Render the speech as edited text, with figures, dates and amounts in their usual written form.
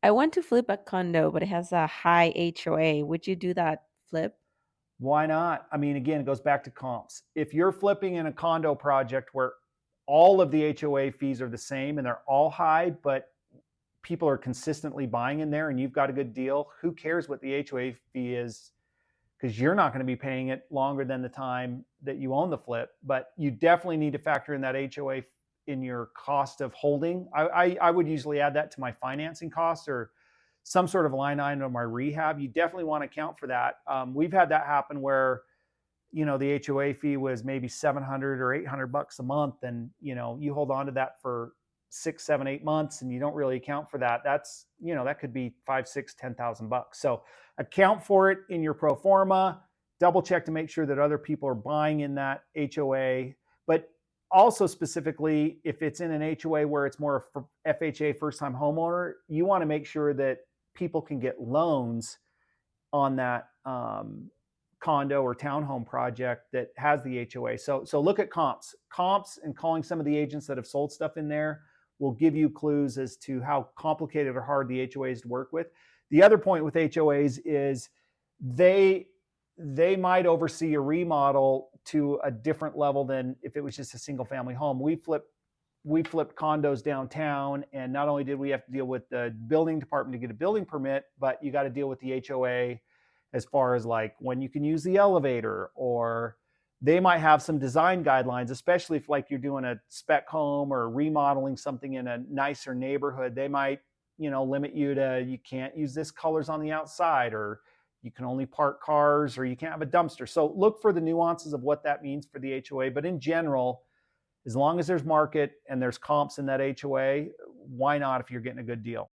I want to flip a condo, but it has a high HOA. Would you do that flip? Why not? I mean, again, it goes back to comps. If you're flipping in a condo project where all of the HOA fees are the same and they're all high, but people are consistently buying in there and you've got a good deal, who cares what the HOA fee is? Because you're not going to be paying it longer than the time that you own the flip. But you definitely need to factor in that HOA in your cost of holding. I would usually add that to my financing costs or some sort of line item of my rehab. You definitely want to account for that. We've had that happen where the HOA fee was maybe 700 or 800 bucks a month, and you hold on to that for 6, 7, 8 months, and you don't really account for that. That could be 5, 6, 10,000 bucks. So account for it in your pro forma. Double check to make sure that other people are buying in that HOA, but also specifically if it's in an HOA where it's more FHA, first time homeowner, you want to make sure that people can get loans on that condo or townhome project that has the HOA. So look at comps, and calling some of the agents that have sold stuff in there will give you clues as to how complicated or hard the HOA is to work with. The other point with HOAs is they they might oversee a remodel to a different level than if it was just a single family home. We flipped condos downtown, and not only did we have to deal with the building department to get a building permit, but you got to deal with the HOA as far as like when you can use the elevator, or they might have some design guidelines, especially if like you're doing a spec home or remodeling something in a nicer neighborhood. They might, limit you to, you can't use this colors on the outside, or you can only park cars, or you can't have a dumpster. So look for the nuances of what that means for the HOA. But in general, as long as there's market and there's comps in that HOA, why not if you're getting a good deal?